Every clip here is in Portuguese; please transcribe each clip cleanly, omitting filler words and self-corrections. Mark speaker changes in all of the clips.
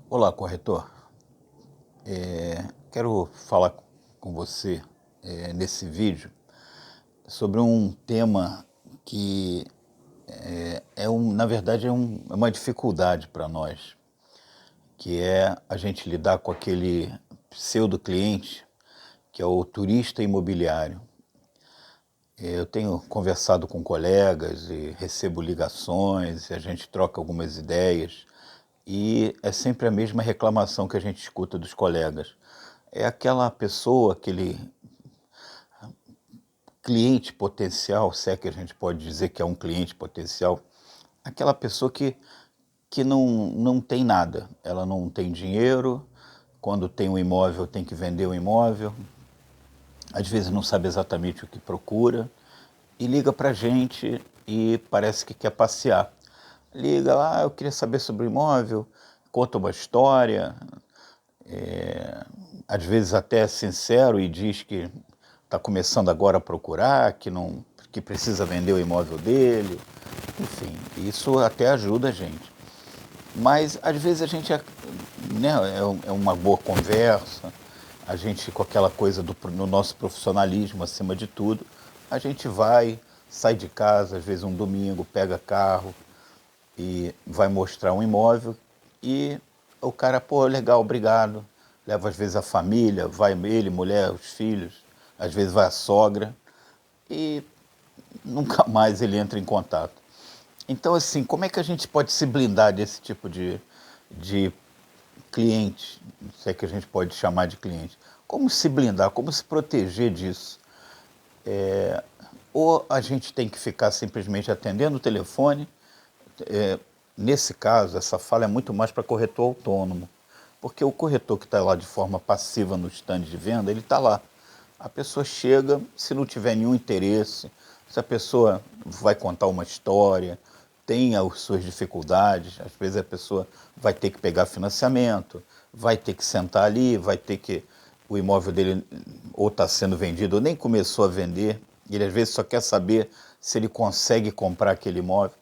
Speaker 1: Olá, corretor. Quero falar com você nesse vídeo sobre um tema que na verdade, é uma dificuldade para nós, que é a gente lidar com aquele pseudo-cliente, que é o turista imobiliário. Eu tenho conversado com colegas e recebo ligações, e a gente troca algumas ideias, e é sempre a mesma reclamação que a gente escuta dos colegas. É aquela pessoa, aquele cliente potencial, se é que a gente pode dizer que é um cliente potencial, aquela pessoa que não tem nada, ela não tem dinheiro, quando tem um imóvel tem que vender o imóvel, às vezes não sabe exatamente o que procura, e liga para a gente e parece que quer passear. Liga lá, eu queria saber sobre o imóvel, conta uma história, às vezes até é sincero e diz que está começando agora a procurar, que precisa vender o imóvel dele, enfim, isso até ajuda a gente. Mas às vezes a gente, né, é uma boa conversa, a gente com aquela coisa no nosso profissionalismo acima de tudo, a gente vai, sai de casa, às vezes um domingo, pega carro e vai mostrar um imóvel e o cara, pô, legal, obrigado. Leva às vezes a família, vai ele, mulher, os filhos, às vezes vai a sogra e nunca mais ele entra em contato. Então, assim, como é que a gente pode se blindar desse tipo de cliente, se é que a gente pode chamar de cliente? Como se blindar, como se proteger disso? Ou a gente tem que ficar simplesmente atendendo o telefone. Nesse caso, essa fala é muito mais para corretor autônomo, porque o corretor que está lá de forma passiva no stand de venda, ele está lá. A pessoa chega, se não tiver nenhum interesse, se a pessoa vai contar uma história, tem as suas dificuldades, às vezes a pessoa vai ter que pegar financiamento, vai ter que sentar ali, vai ter que... O imóvel dele ou está sendo vendido ou nem começou a vender, ele às vezes só quer saber se ele consegue comprar aquele imóvel.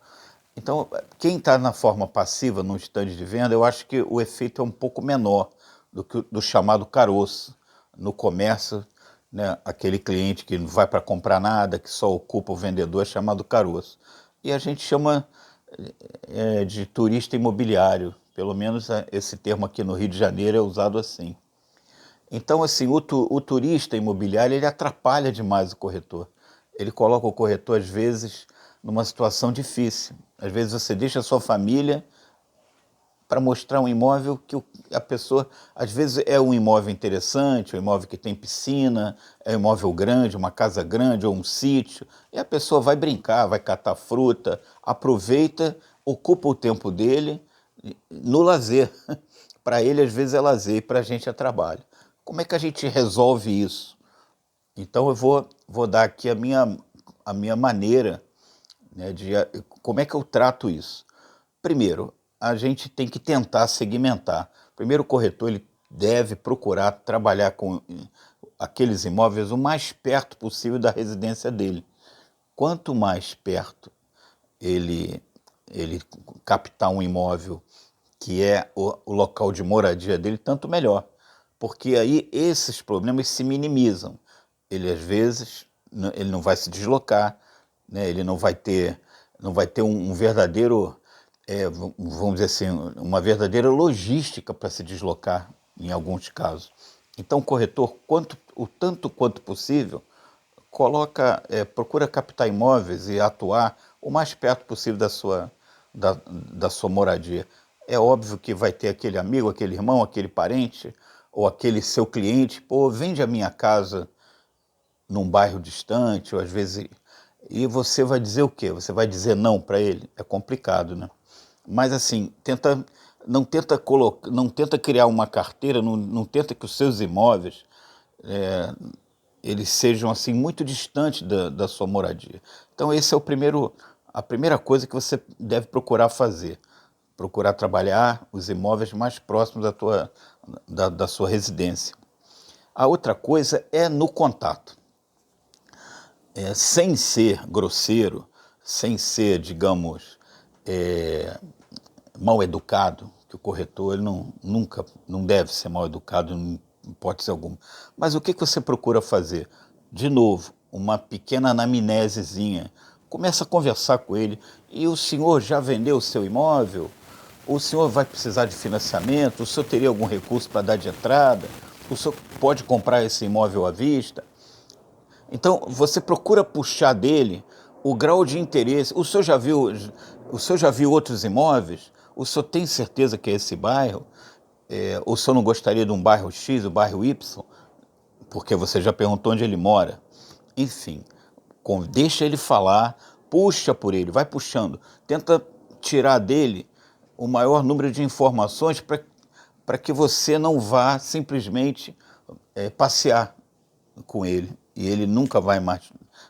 Speaker 1: Então, quem está na forma passiva, no stand de venda, eu acho que o efeito é um pouco menor do que do chamado caroço. No comércio, né, aquele cliente que não vai para comprar nada, que só ocupa o vendedor, é chamado caroço. E a gente chama de turista imobiliário, pelo menos esse termo aqui no Rio de Janeiro é usado assim. Então, assim, o turista imobiliário, ele atrapalha demais o corretor. Ele coloca o corretor, às vezes, numa situação difícil. Às vezes você deixa a sua família para mostrar um imóvel que a pessoa, às vezes é um imóvel interessante, um imóvel que tem piscina, é um imóvel grande, uma casa grande ou um sítio, e a pessoa vai brincar, vai catar fruta, aproveita, ocupa o tempo dele no lazer. Para ele, às vezes, é lazer e para a gente é trabalho. Como é que a gente resolve isso? Então, eu vou dar aqui a minha maneira, né, como é que eu trato isso. Primeiro, a gente tem que tentar segmentar. Primeiro, o corretor ele deve procurar trabalhar com aqueles imóveis o mais perto possível da residência dele. Quanto mais perto ele, ele captar um imóvel que é o local de moradia dele, tanto melhor. Porque aí esses problemas se minimizam. Ele, às vezes, ele não vai se deslocar, né? Ele não vai ter um verdadeiro, vamos dizer assim, uma verdadeira logística para se deslocar, em alguns casos. Então, o corretor, o tanto quanto possível, procura captar imóveis e atuar o mais perto possível da sua moradia. É óbvio que vai ter aquele amigo, aquele irmão, aquele parente, ou aquele seu cliente, pô, vende a minha casa num bairro distante, ou às vezes... E você vai dizer o quê? Você vai dizer não para ele? É complicado, né? Mas assim, não tenta criar uma carteira, não tenta que os seus imóveis eles sejam assim muito distantes da sua moradia. Então esse é a primeira coisa que você deve procurar fazer, procurar trabalhar os imóveis mais próximos da sua residência. A outra coisa é no contato, sem ser grosseiro, sem ser, digamos, mal educado, que o corretor ele nunca não deve ser mal educado em hipótese alguma. Mas o que você procura fazer? De novo, uma pequena anamnesezinha. Começa a conversar com ele. E o senhor já vendeu o seu imóvel? O senhor vai precisar de financiamento? O senhor teria algum recurso para dar de entrada? O senhor pode comprar esse imóvel à vista? Então, você procura puxar dele o grau de interesse. O senhor já viu outros imóveis? O senhor tem certeza que é esse bairro? O senhor não gostaria de um bairro X, o bairro Y? Porque você já perguntou onde ele mora. Enfim, deixa ele falar, puxa por ele, vai puxando. Tenta tirar dele o maior número de informações para que você não vá simplesmente passear com ele. E ele nunca vai mais,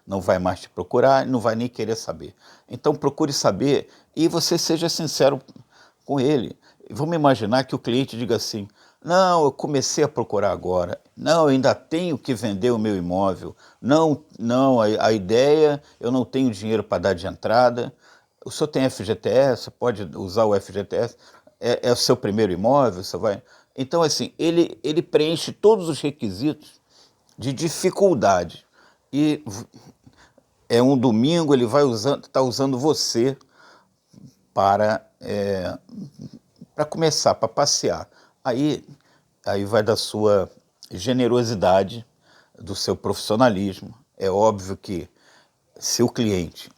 Speaker 1: não vai mais te procurar, não vai nem querer saber. Então procure saber e você seja sincero com ele. Vamos imaginar que o cliente diga assim: não, eu comecei a procurar agora. Não, eu ainda tenho que vender o meu imóvel. Não, não, a ideia, eu não tenho dinheiro para dar de entrada. O senhor tem FGTS, pode usar o FGTS. É o seu primeiro imóvel, você vai... Então, assim, ele preenche todos os requisitos de dificuldade. E é um domingo, ele vai tá usando você para, para começar, para passear. Aí vai da sua generosidade, do seu profissionalismo. É óbvio que se o cliente,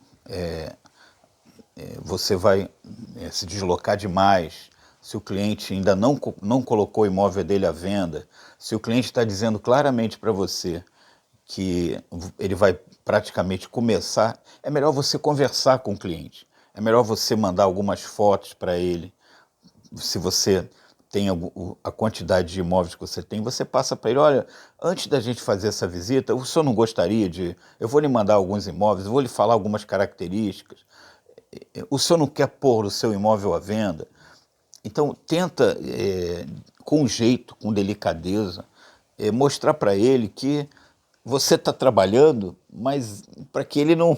Speaker 1: você vai se deslocar demais, se o cliente ainda não colocou o imóvel dele à venda, se o cliente está dizendo claramente para você que ele vai praticamente começar, é melhor você conversar com o cliente. É melhor você mandar algumas fotos para ele. Se você tem a quantidade de imóveis que você tem, você passa para ele: olha, antes da gente fazer essa visita, o senhor não gostaria de... Eu vou lhe mandar alguns imóveis, vou lhe falar algumas características. O senhor não quer pôr o seu imóvel à venda? Então, tenta, com jeito, com delicadeza, mostrar para ele que você está trabalhando, mas para que ele não...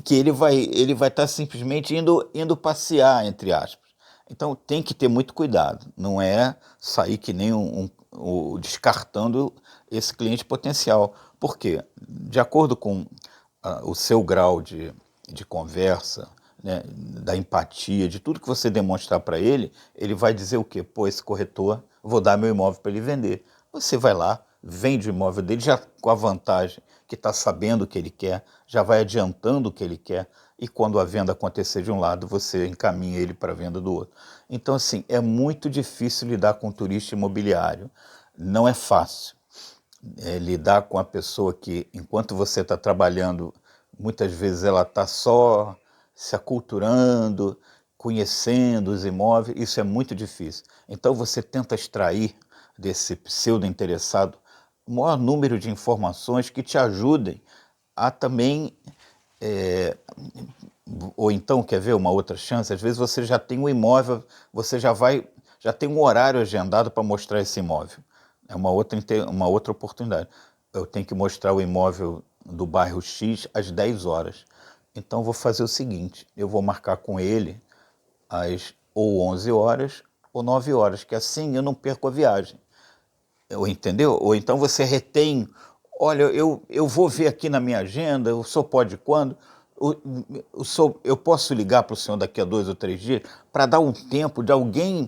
Speaker 1: que ele vai estar simplesmente indo passear, entre aspas. Então, tem que ter muito cuidado. Não é sair que nem descartando esse cliente potencial. Por quê? De acordo com o seu grau de conversa, né, da empatia, de tudo que você demonstrar para ele, ele vai dizer o quê? Pô, esse corretor, vou dar meu imóvel para ele vender. Você vai lá, vende o imóvel dele já com a vantagem que está sabendo o que ele quer, já vai adiantando o que ele quer, e quando a venda acontecer de um lado, você encaminha ele para a venda do outro. Então, assim, é muito difícil lidar com o turista imobiliário. Não é fácil. Lidar com a pessoa que, enquanto você está trabalhando, muitas vezes ela está só se aculturando, conhecendo os imóveis, isso é muito difícil. Então você tenta extrair desse pseudo-interessado o maior número de informações que te ajudem a também... ou então, quer ver uma outra chance? Às vezes você já tem um imóvel, você já tem um horário agendado para mostrar esse imóvel. É uma outra oportunidade. Eu tenho que mostrar o imóvel do bairro X às 10 horas. Então, vou fazer o seguinte, eu vou marcar com ele às ou 11 horas ou 9 horas, que assim eu não perco a viagem. Entendeu? Ou então você retém: olha, eu vou ver aqui na minha agenda, o senhor pode quando? Eu posso ligar para o senhor daqui a 2 ou 3 dias para dar um tempo de alguém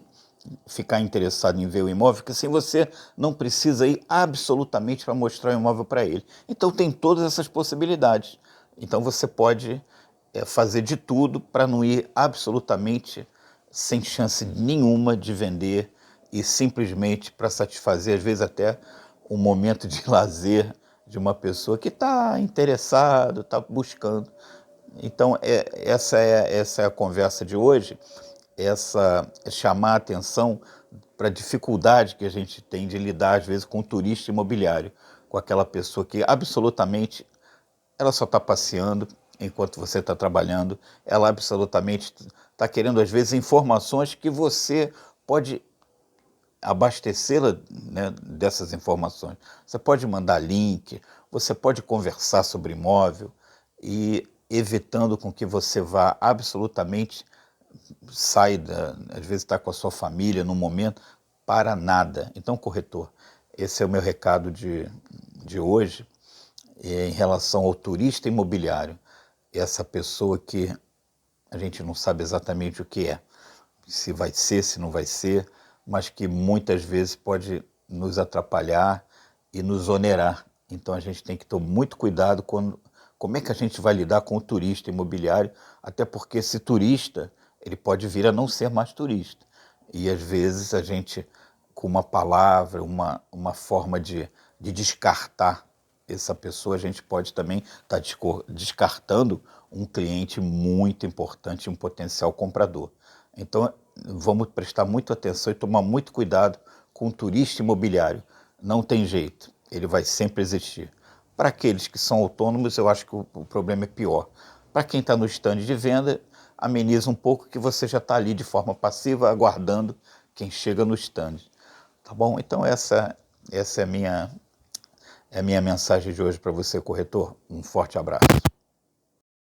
Speaker 1: ficar interessado em ver o imóvel, porque assim você não precisa ir absolutamente para mostrar o imóvel para ele. Então tem todas essas possibilidades. Então você pode fazer de tudo para não ir absolutamente sem chance nenhuma de vender e simplesmente para satisfazer, às vezes até um momento de lazer de uma pessoa que está interessado, está buscando. Então, essa é a conversa de hoje, chamar a atenção para a dificuldade que a gente tem de lidar, às vezes, com o turista imobiliário, com aquela pessoa que absolutamente ela só está passeando enquanto você está trabalhando, ela absolutamente está querendo, às vezes, informações que você pode abastecê-la, né, dessas informações. Você pode mandar link, você pode conversar sobre imóvel e evitando com que você vá absolutamente sai, às vezes está com a sua família no momento, para nada. Então, corretor, esse é o meu recado de hoje, em relação ao turista imobiliário. Essa pessoa que a gente não sabe exatamente o que é, se vai ser, se não vai ser, mas que muitas vezes pode nos atrapalhar e nos onerar. Então a gente tem que ter muito cuidado como é que a gente vai lidar com o turista imobiliário, até porque esse turista, ele pode vir a não ser mais turista. E às vezes a gente, com uma palavra, uma forma de descartar essa pessoa, a gente pode também estar descartando um cliente muito importante, um potencial comprador. Então, vamos prestar muita atenção e tomar muito cuidado com o turista imobiliário. Não tem jeito, ele vai sempre existir. Para aqueles que são autônomos, eu acho que o problema é pior. Para quem está no estande de venda, ameniza um pouco que você já está ali de forma passiva, aguardando quem chega no estande. Tá bom? Então essa é a minha mensagem de hoje para você, corretor. Um forte abraço.